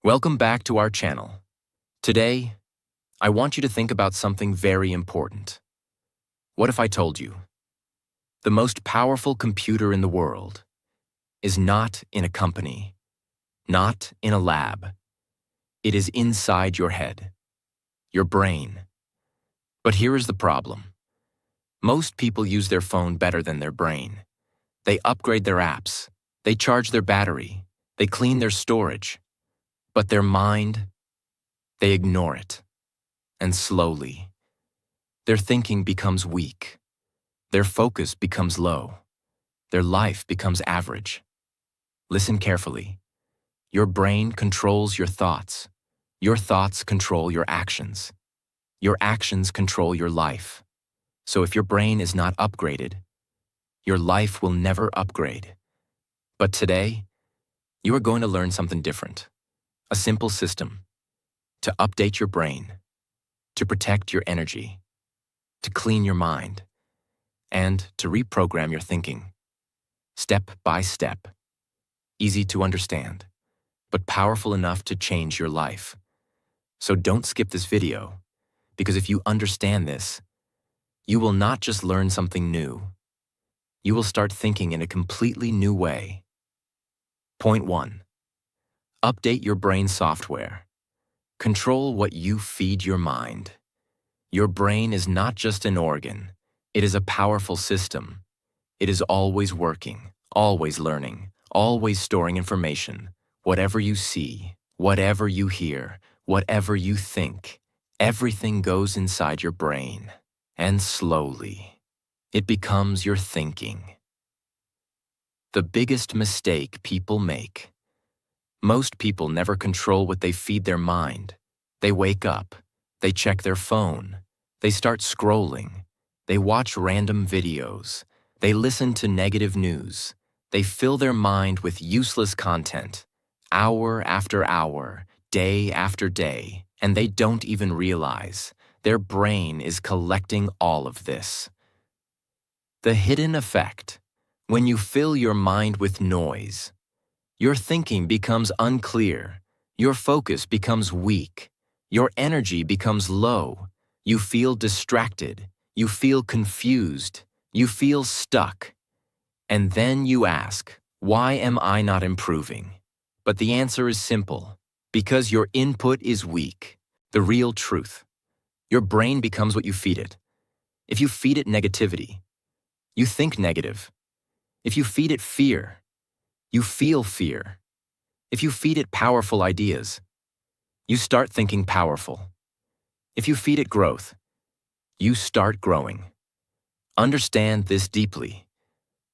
Welcome back to our channel. Today, I want you to think about something very important. What if I told you the most powerful computer in the world is not in a company, not in a lab. It is inside your head, your brain. But here is the problem. Most people use their phone better than their brain. They upgrade their apps, they charge their battery, they clean their storage. But their mind, they ignore it. And slowly, their thinking becomes weak. Their focus becomes low. Their life becomes average. Listen carefully. Your brain controls your thoughts. Your thoughts control your actions. Your actions control your life. So if your brain is not upgraded, your life will never upgrade. But today, you are going to learn something different. A simple system to update your brain, to protect your energy, to clean your mind, and to reprogram your thinking. Step by step. Easy to understand, but powerful enough to change your life. So don't skip this video, because if you understand this, you will not just learn something new. You will start thinking in a completely new way. Point 1. Update your brain software. Control what you feed your mind. Your brain is not just an organ. It is a powerful system. It is always working, always learning, always storing information. Whatever you see, whatever you hear, whatever you think, everything goes inside your brain. And slowly, it becomes your thinking. The biggest mistake people make. Most people never control what they feed their mind. They wake up, they check their phone, they start scrolling, they watch random videos, they listen to negative news, they fill their mind with useless content, hour after hour, day after day, and they don't even realize their brain is collecting all of this. The hidden effect: when you fill your mind with noise, your thinking becomes unclear, your focus becomes weak, your energy becomes low, you feel distracted, you feel confused, you feel stuck. And then you ask, why am I not improving? But the answer is simple: because your input is weak. The real truth: your brain becomes what you feed it. If you feed it negativity, you think negative. If you feed it fear, you feel fear. If you feed it powerful ideas, you start thinking powerful. If you feed it growth, you start growing. Understand this deeply.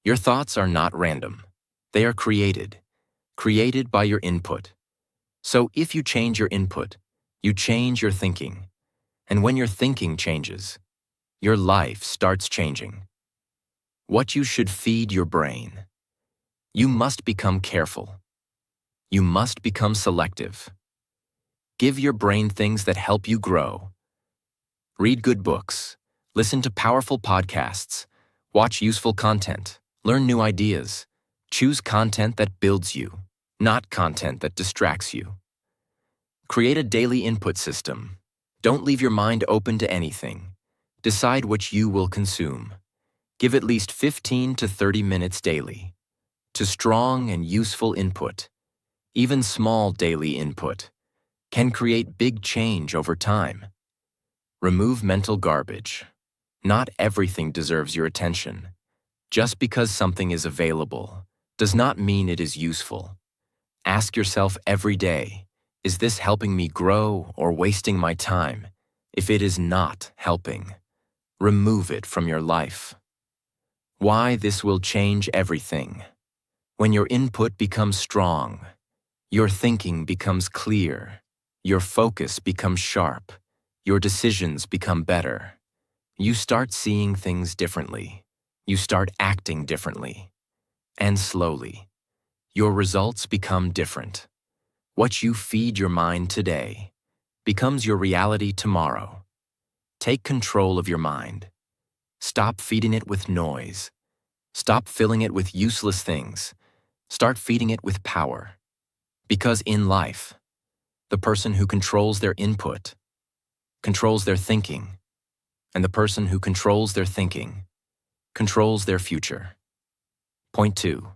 Your thoughts are not random. They are created by your input. So if you change your input, you change your thinking. And when your thinking changes, your life starts changing. What you should feed your brain. You must become careful. You must become selective. Give your brain things that help you grow. Read good books, listen to powerful podcasts, watch useful content, learn new ideas. Choose content that builds you, not content that distracts you. Create a daily input system. Don't leave your mind open to anything. Decide what you will consume. Give at least 15 to 30 minutes daily to strong and useful input. Even small daily input can create big change over time. Remove mental garbage. Not everything deserves your attention. Just because something is available does not mean it is useful. Ask yourself every day, is this helping me grow or wasting my time? If it is not helping, remove it from your life. Why this will change everything. When your input becomes strong, your thinking becomes clear, your focus becomes sharp, your decisions become better. You start seeing things differently. You start acting differently. And slowly, your results become different. What you feed your mind today becomes your reality tomorrow. Take control of your mind. Stop feeding it with noise. Stop filling it with useless things. Start feeding it with power. Because in life, The person who controls their input controls their thinking, and the person who controls their thinking controls their future. Point 2.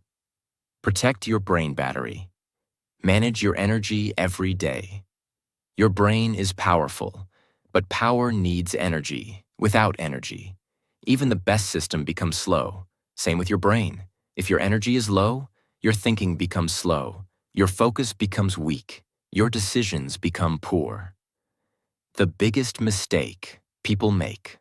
Protect your brain battery. Manage your energy every day. Your brain is powerful, but power needs energy. Without energy, even the best system becomes slow. Same with your brain. If your energy is low, your thinking becomes slow, your focus becomes weak, your decisions become poor. The biggest mistake people make.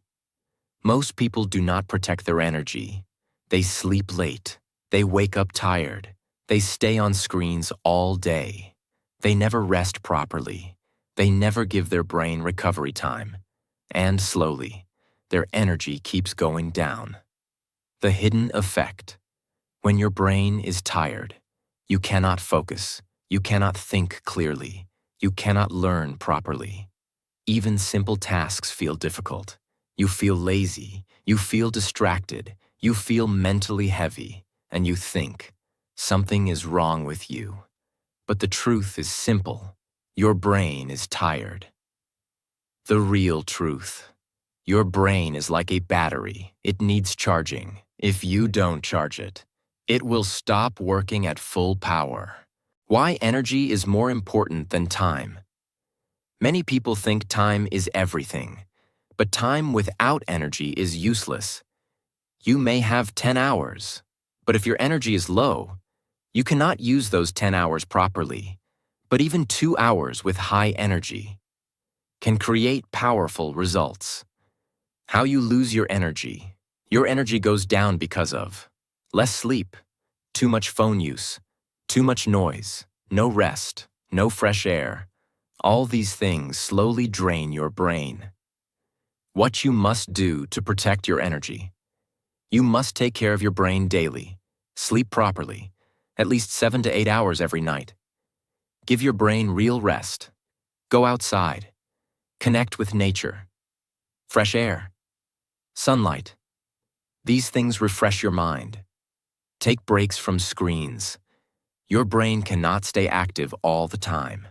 Most people do not protect their energy. They sleep late. They wake up tired. They stay on screens all day. They never rest properly. They never give their brain recovery time. And slowly, their energy keeps going down. The hidden effect. When your brain is tired, you cannot focus. You cannot think clearly. You cannot learn properly. Even simple tasks feel difficult. You feel lazy. You feel distracted. You feel mentally heavy. And you think, something is wrong with you. But the truth is simple. Your brain is tired. The real truth. Your brain is like a battery. It needs charging. If you don't charge it, it will stop working at full power. Why energy is more important than time. Many people think time is everything, but time without energy is useless. You may have 10 hours, but if your energy is low, you cannot use those 10 hours properly. But even 2 hours with high energy can create powerful results. How you lose your energy. Your energy goes down because of less sleep, too much phone use, too much noise, no rest, no fresh air. All these things slowly drain your brain. What you must do to protect your energy. You must take care of your brain daily. Sleep properly, at least 7 to 8 hours every night. Give your brain real rest. Go outside. Connect with nature. Fresh air. Sunlight. These things refresh your mind. Take breaks from screens. Your brain cannot stay active all the time.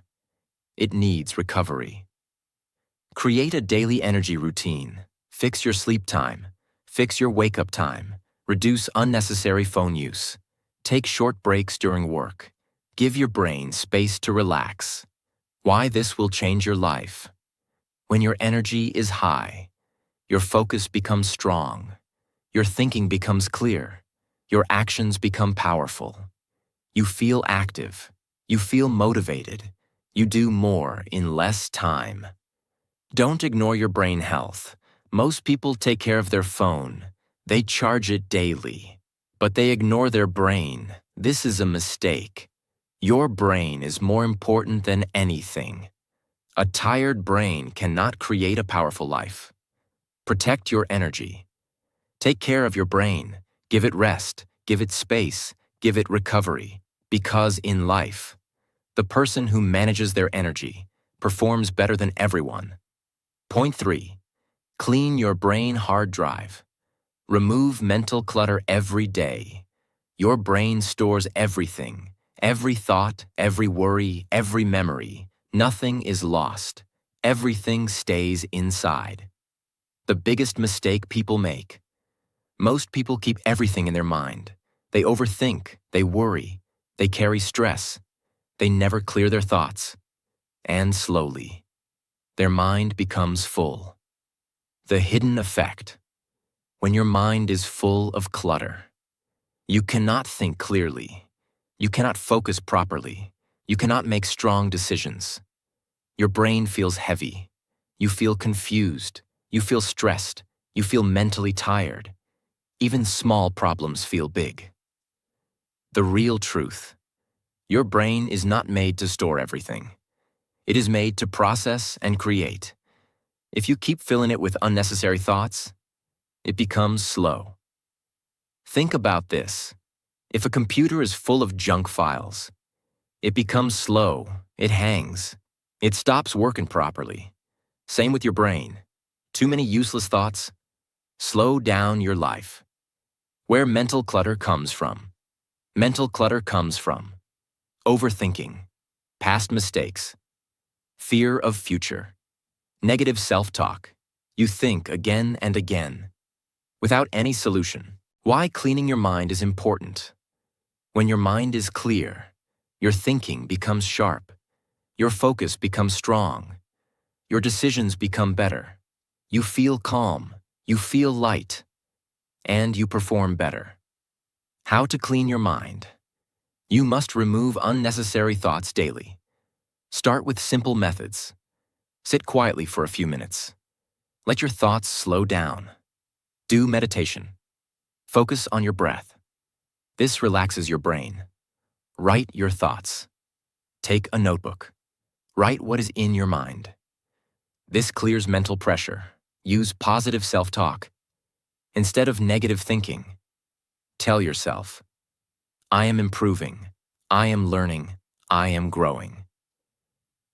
It needs recovery. Create a daily energy routine. Fix your sleep time. Fix your wake-up time. Reduce unnecessary phone use. Take short breaks during work. Give your brain space to relax. Why this will change your life. When your energy is high, your focus becomes strong. Your thinking becomes clear. Your actions become powerful. You feel active. You feel motivated. You do more in less time. Don't ignore your brain health. Most people take care of their phone. They charge it daily. But they ignore their brain. This is a mistake. Your brain is more important than anything. A tired brain cannot create a powerful life. Protect your energy. Take care of your brain. Give it rest. Give it space. Give it recovery. Because in life, the person who manages their energy performs better than everyone. Point 3. Clean your brain hard drive. Remove mental clutter every day. Your brain stores everything. Every thought, every worry, every memory. Nothing is lost. Everything stays inside. The biggest mistake people make. Most people keep everything in their mind. They overthink, they worry, they carry stress. They never clear their thoughts. And slowly, their mind becomes full. The hidden effect. When your mind is full of clutter, you cannot think clearly. You cannot focus properly. You cannot make strong decisions. Your brain feels heavy. You feel confused. You feel stressed. You feel mentally tired. Even small problems feel big. The real truth. Your brain is not made to store everything. It is made to process and create. If you keep filling it with unnecessary thoughts, it becomes slow. Think about this. If a computer is full of junk files, it becomes slow, it hangs, it stops working properly. Same with your brain. Too many useless thoughts? Slow down your life. Where mental clutter comes from. Mental clutter comes from overthinking, past mistakes, Fear of future. Negative self-talk. You think again and again, without any solution. Why cleaning your mind is important. When your mind is clear, your thinking becomes sharp, your focus becomes strong, your decisions become better. You feel calm, you feel light, and you perform better. How to clean your mind. You must remove unnecessary thoughts daily. Start with simple methods. Sit quietly for a few minutes. Let your thoughts slow down. Do meditation. Focus on your breath. This relaxes your brain. Write your thoughts. Take a notebook. Write what is in your mind. This clears mental pressure. Use positive self-talk. Instead of negative thinking, tell yourself, I am improving, I am learning, I am growing.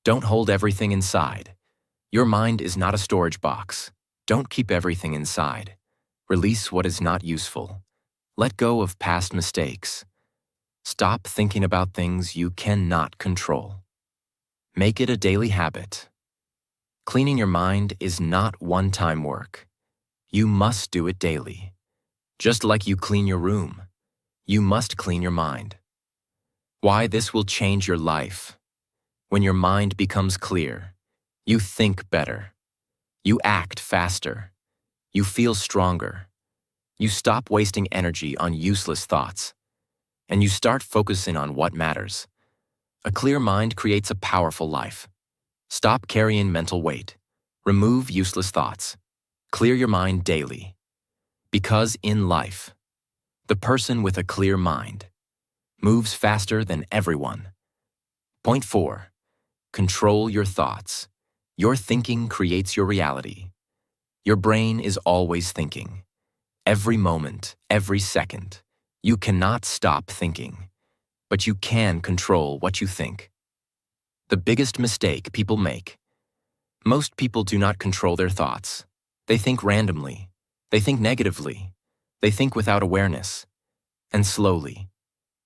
Don't hold everything inside. Your mind is not a storage box. Don't keep everything inside. Release what is not useful. Let go of past mistakes. Stop thinking about things you cannot control. Make it a daily habit. Cleaning your mind is not one-time work. You must do it daily. Just like you clean your room, you must clean your mind. Why this will change your life. When your mind becomes clear, you think better. You act faster. You feel stronger. You stop wasting energy on useless thoughts. And you start focusing on what matters. A clear mind creates a powerful life. Stop carrying mental weight. Remove useless thoughts. Clear your mind daily. Because in life, the person with a clear mind moves faster than everyone. Point 4. Control your thoughts. Your thinking creates your reality. Your brain is always thinking. Every moment, every second. You cannot stop thinking, but you can control what you think. The biggest mistake people make. Most people do not control their thoughts. They think randomly. They think negatively. They think without awareness. And slowly,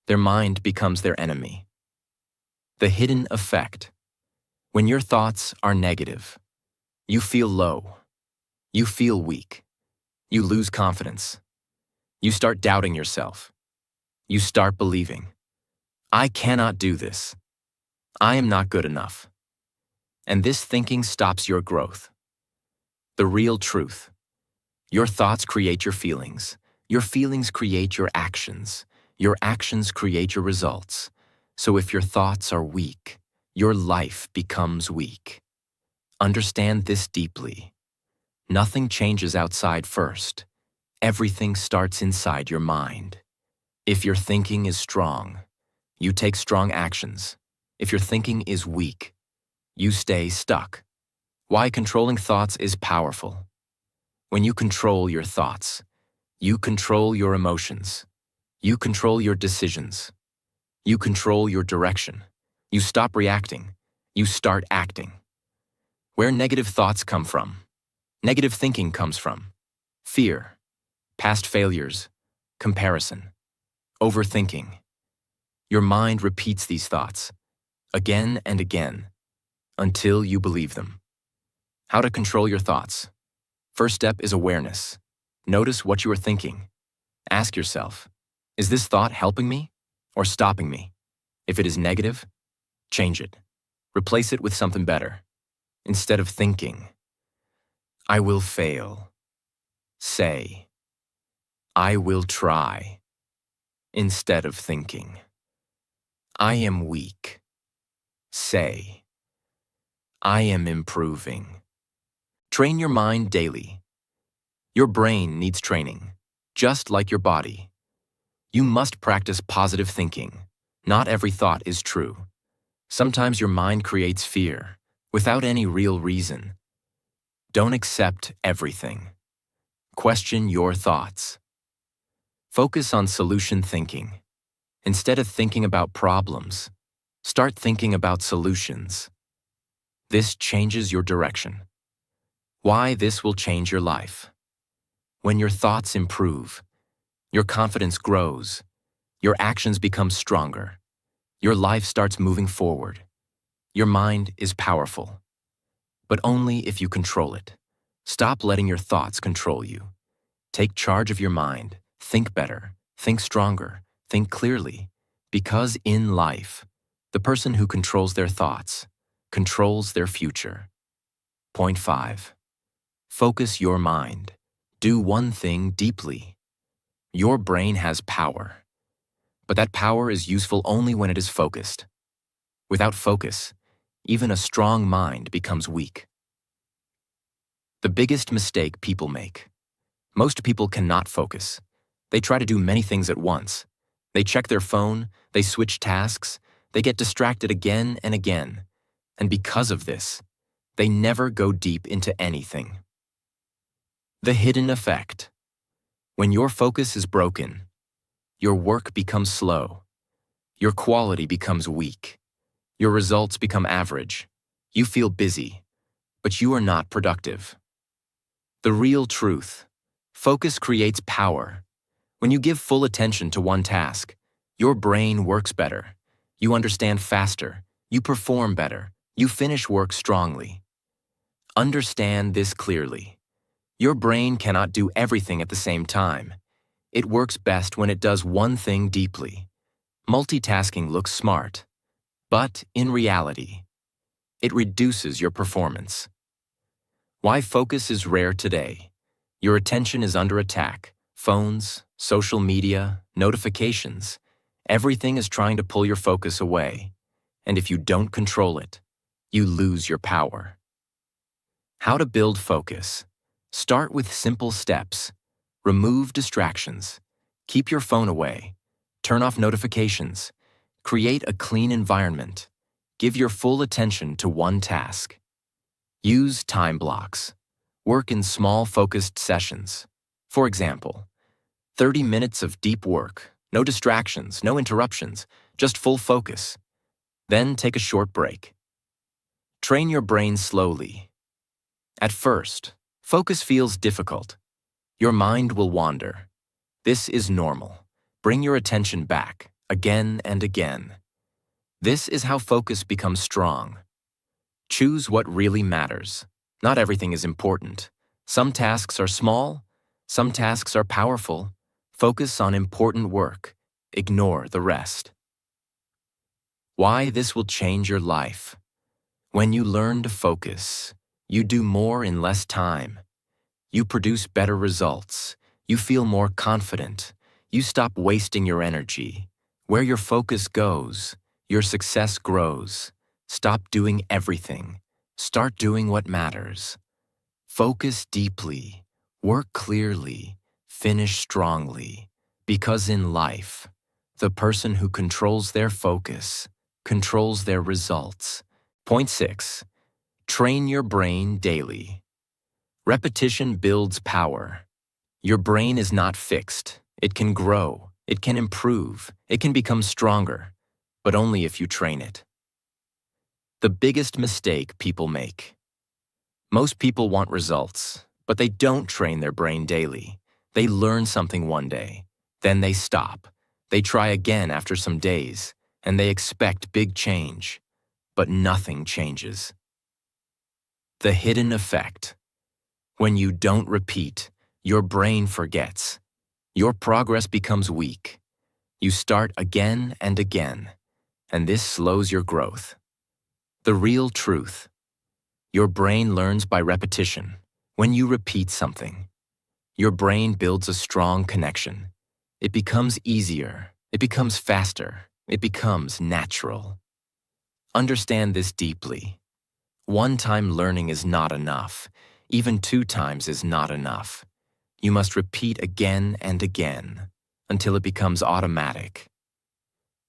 their mind becomes their enemy. The hidden effect. When your thoughts are negative, you feel low. You feel weak. You lose confidence. You start doubting yourself. You start believing, I cannot do this. I am not good enough. And this thinking stops your growth. The real truth. Your thoughts create your feelings. Your feelings create your actions. Your actions create your results. So if your thoughts are weak, your life becomes weak. Understand this deeply. Nothing changes outside first. Everything starts inside your mind. If your thinking is strong, you take strong actions. If your thinking is weak, you stay stuck. Why controlling thoughts is powerful. When you control your thoughts, you control your emotions. You control your decisions. You control your direction. You stop reacting. You start acting. Where negative thoughts come from. Negative thinking comes from fear, past failures, comparison, overthinking. Your mind repeats these thoughts again and again until you believe them. How to control your thoughts. First step is awareness. Notice what you are thinking. Ask yourself, is this thought helping me or stopping me? If it is negative, change it. Replace it with something better. Instead of thinking, I will fail, say, I will try. Instead of thinking, I am weak, say, I am improving. Train your mind daily. Your brain needs training, just like your body. You must practice positive thinking. Not every thought is true. Sometimes your mind creates fear, without any real reason. Don't accept everything. Question your thoughts. Focus on solution thinking. Instead of thinking about problems, start thinking about solutions. This changes your direction. Why this will change your life. When your thoughts improve, your confidence grows, your actions become stronger, your life starts moving forward. Your mind is powerful, but only if you control it. Stop letting your thoughts control you. Take charge of your mind. Think better, think stronger, think clearly. Because in life, the person who controls their thoughts controls their future. Point 5. Focus your mind. Do one thing deeply. Your brain has power, but that power is useful only when it is focused. Without focus, even a strong mind becomes weak. The biggest mistake people make. Most people cannot focus. They try to do many things at once. They check their phone, they switch tasks, they get distracted again and again. And because of this, they never go deep into anything. The hidden effect. When your focus is broken, your work becomes slow, your quality becomes weak, your results become average, you feel busy, but you are not productive. The real truth. Focus creates power. When you give full attention to one task, your brain works better. You understand faster. You perform better. You finish work strongly. Understand this clearly. Your brain cannot do everything at the same time. It works best when it does one thing deeply. Multitasking looks smart, but in reality, it reduces your performance. Why focus is rare today. Your attention is under attack. Phones, social media, notifications. Everything is trying to pull your focus away. And if you don't control it, you lose your power. How to build focus. Start with simple steps. Remove distractions. Keep your phone away. Turn off notifications. Create a clean environment. Give your full attention to one task. Use time blocks. Work in small, focused sessions. For example, 30 minutes of deep work, no distractions, no interruptions, just full focus. Then take a short break. Train your brain slowly. At first, focus feels difficult. Your mind will wander. This is normal. Bring your attention back, again and again. This is how focus becomes strong. Choose what really matters. Not everything is important. Some tasks are small, some tasks are powerful. Focus on important work. Ignore the rest. Why this will change your life. When you learn to focus, you do more in less time. You produce better results. You feel more confident. You stop wasting your energy. Where your focus goes, your success grows. Stop doing everything. Start doing what matters. Focus deeply. Work clearly. Finish strongly. Because in life, the person who controls their focus controls their results. Point 6. Train your brain daily. Repetition builds power. Your brain is not fixed. It can grow. It can improve. It can become stronger, but only if you train it. The biggest mistake people make. Most people want results, but they don't train their brain daily. They learn something one day, then they stop. They try again after some days, and they expect big change, but nothing changes. The hidden effect. When you don't repeat, your brain forgets. Your progress becomes weak. You start again and again, and this slows your growth. The real truth. Your brain learns by repetition. When you repeat something, your brain builds a strong connection. It becomes easier. It becomes faster. It becomes natural. Understand this deeply. One-time learning is not enough. Even 2 times is not enough. You must repeat again and again until it becomes automatic.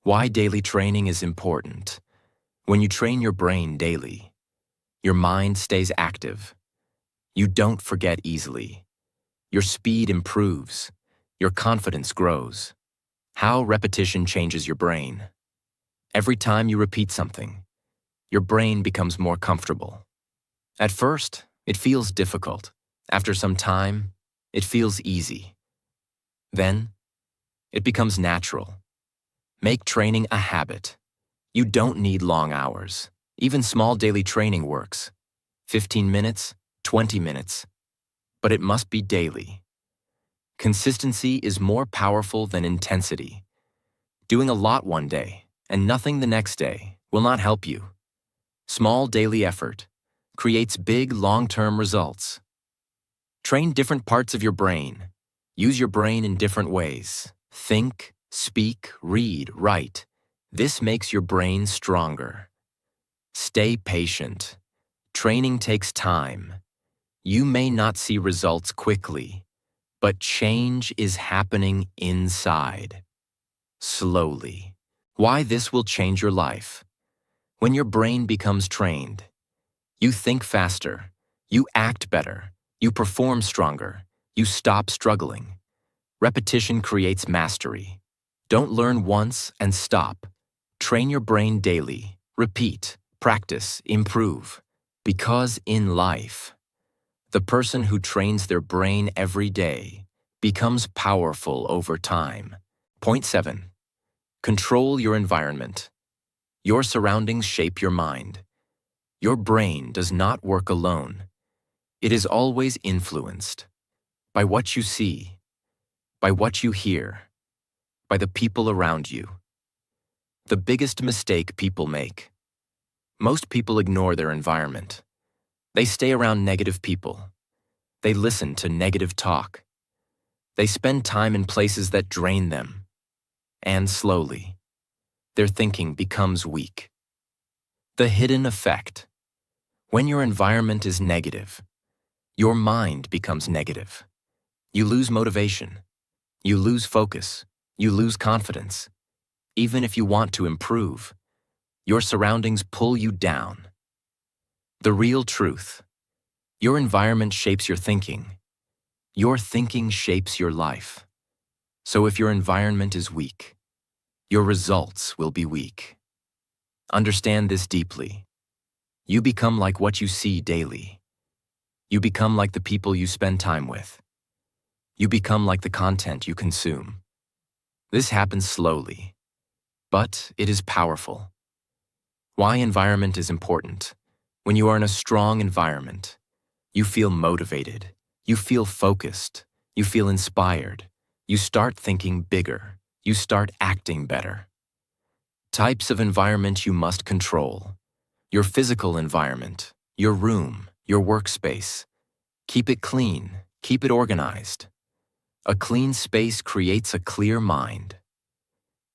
Why daily training is important. When you train your brain daily, your mind stays active. You don't forget easily. Your speed improves. Your confidence grows. How repetition changes your brain. Every time you repeat something, your brain becomes more comfortable. At first, it feels difficult. After some time, it feels easy. Then, it becomes natural. Make training a habit. You don't need long hours. Even small daily training works. 15 minutes, 20 minutes. But it must be daily. Consistency is more powerful than intensity. Doing a lot one day and nothing the next day will not help you. Small daily effort creates big long-term results. Train different parts of your brain. Use your brain in different ways. Think, speak, read, write. This makes your brain stronger. Stay patient. Training takes time. You may not see results quickly, but change is happening inside. Slowly. Why this will change your life? When your brain becomes trained, you think faster, you act better, you perform stronger, you stop struggling. Repetition creates mastery. Don't learn once and stop. Train your brain daily. Repeat, practice, improve. Because in life, the person who trains their brain every day becomes powerful over time. Point 7. Control your environment. Your surroundings shape your mind. Your brain does not work alone. It is always influenced by what you see, by what you hear, by the people around you. The biggest mistake people make. Most people ignore their environment. They stay around negative people. They listen to negative talk. They spend time in places that drain them. And slowly, their thinking becomes weak. The hidden effect. When your environment is negative, your mind becomes negative. You lose motivation. You lose focus. You lose confidence. Even if you want to improve, your surroundings pull you down. The real truth. Your environment shapes your thinking. Your thinking shapes your life. So if your environment is weak, your results will be weak. Understand this deeply. You become like what you see daily. You become like the people you spend time with. You become like the content you consume. This happens slowly, but it is powerful. Why environment is important? When you are in a strong environment, you feel motivated, you feel focused, you feel inspired, you start thinking bigger, you start acting better. Types of environment you must control. Your physical environment, your room, your workspace. Keep it clean, keep it organized. A clean space creates a clear mind.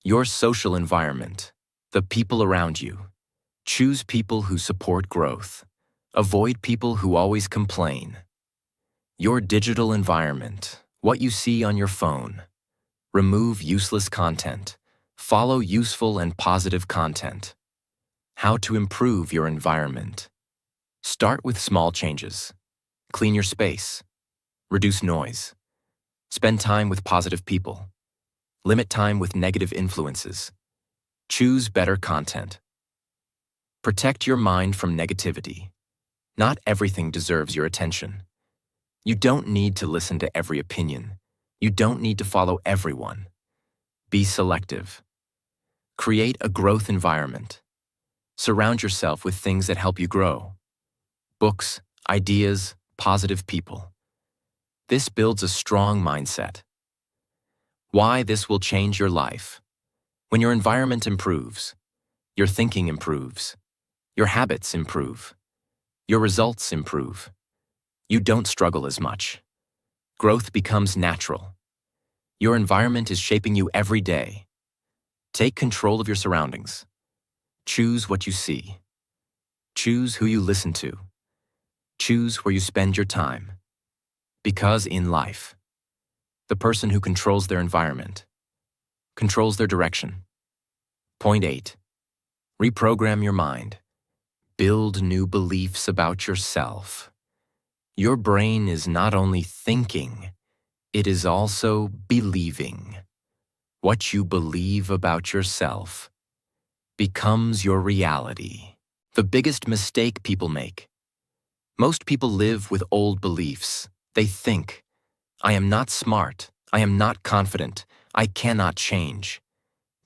Your social environment, the people around you. Choose people who support growth. Avoid people who always complain. Your digital environment, what you see on your phone. Remove useless content. Follow useful and positive content. How to improve your environment. Start with small changes. Clean your space. Reduce noise. Spend time with positive people. Limit time with negative influences. Choose better content. Protect your mind from negativity. Not everything deserves your attention. You don't need to listen to every opinion. You don't need to follow everyone. Be selective. Create a growth environment. Surround yourself with things that help you grow. Books, ideas, positive people. This builds a strong mindset. Why this will change your life. When your environment improves, your thinking improves, your habits improve, your results improve. You don't struggle as much. Growth becomes natural. Your environment is shaping you every day. Take control of your surroundings. Choose what you see. Choose who you listen to. Choose where you spend your time. Because in life, the person who controls their environment controls their direction. Point 8. Reprogram your mind. Build new beliefs about yourself. Your brain is not only thinking, it is also believing. What you believe about yourself becomes your reality. The biggest mistake people make. Most people live with old beliefs. They think, I am not smart, I am not confident, I cannot change.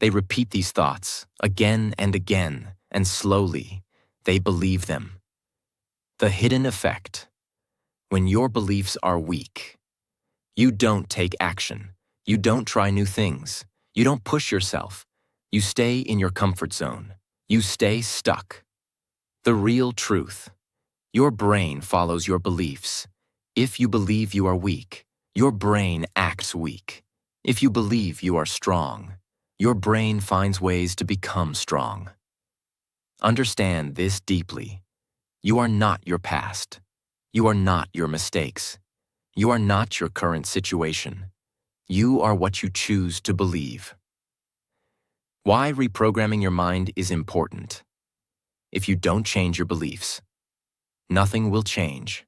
They repeat these thoughts again and again, and slowly, They believe them. The hidden effect. When your beliefs are weak, you don't take action. You don't try new things. You don't push yourself. You stay in your comfort zone. You stay stuck. The real truth. Your brain follows your beliefs. If you believe you are weak, your brain acts weak. If you believe you are strong, your brain finds ways to become strong. Understand this deeply. You are not your past. You are not your mistakes. You are not your current situation. You are what you choose to believe. Why reprogramming your mind is important. If you don't change your beliefs, nothing will change.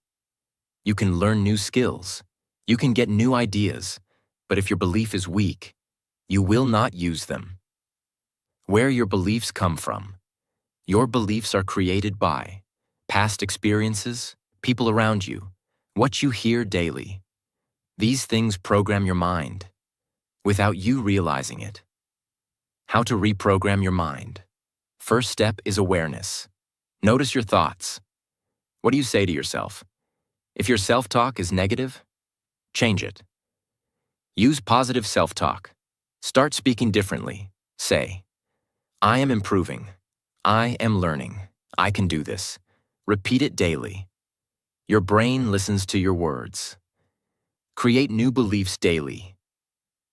You can learn new skills. You can get new ideas. But if your belief is weak, you will not use them. Where your beliefs come from. Your beliefs are created by past experiences, people around you, what you hear daily. These things program your mind without you realizing it. How to reprogram your mind. First step is awareness. Notice your thoughts. What do you say to yourself? If your self-talk is negative, change it. Use positive self-talk. Start speaking differently. Say, I am improving. I am learning. I can do this. Repeat it daily. Your brain listens to your words. Create new beliefs daily.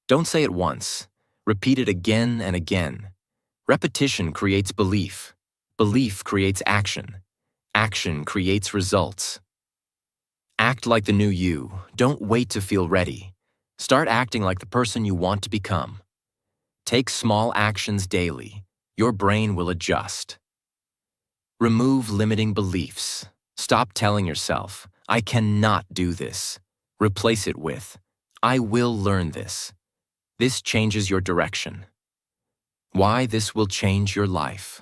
Don't say it once. Repeat it again and again. Repetition creates belief. Belief creates action. Action creates results. Act like the new you. Don't wait to feel ready. Start acting like the person you want to become. Take small actions daily. Your brain will adjust. Remove limiting beliefs. Stop telling yourself, I cannot do this. Replace it with, I will learn this. This changes your direction. Why this will change your life.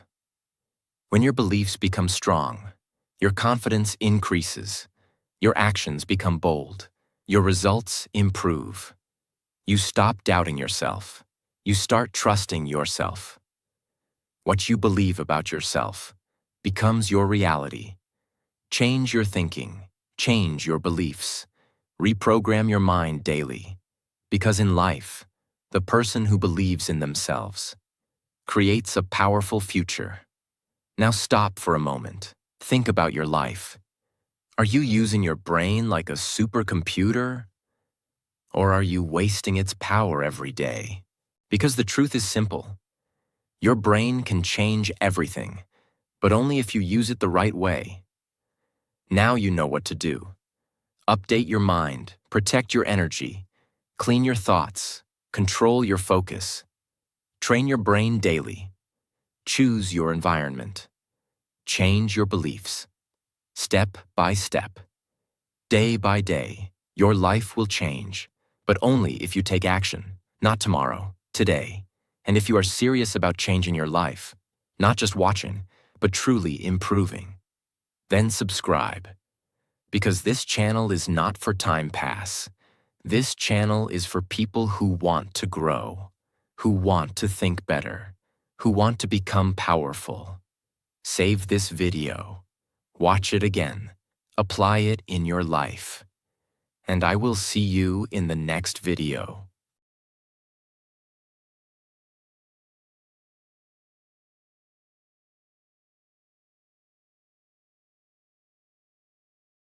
When your beliefs become strong, your confidence increases. Your actions become bold. Your results improve. You stop doubting yourself. You start trusting yourself. What you believe about yourself becomes your reality. Change your thinking. Change your beliefs. Reprogram your mind daily. Because in life, the person who believes in themselves creates a powerful future. Now stop for a moment. Think about your life. Are you using your brain like a supercomputer? Or are you wasting its power every day? Because the truth is simple. Your brain can change everything, but only if you use it the right way. Now you know what to do. Update your mind, protect your energy, clean your thoughts, control your focus. Train your brain daily. Choose your environment. Change your beliefs. Step by step. Day by day, your life will change, but only if you take action, not tomorrow, today. And if you are serious about changing your life, not just watching, but truly improving. Then subscribe. Because this channel is not for time pass. This channel is for people who want to grow, who want to think better, who want to become powerful. Save this video. Watch it again. Apply it in your life. And I will see you in the next video.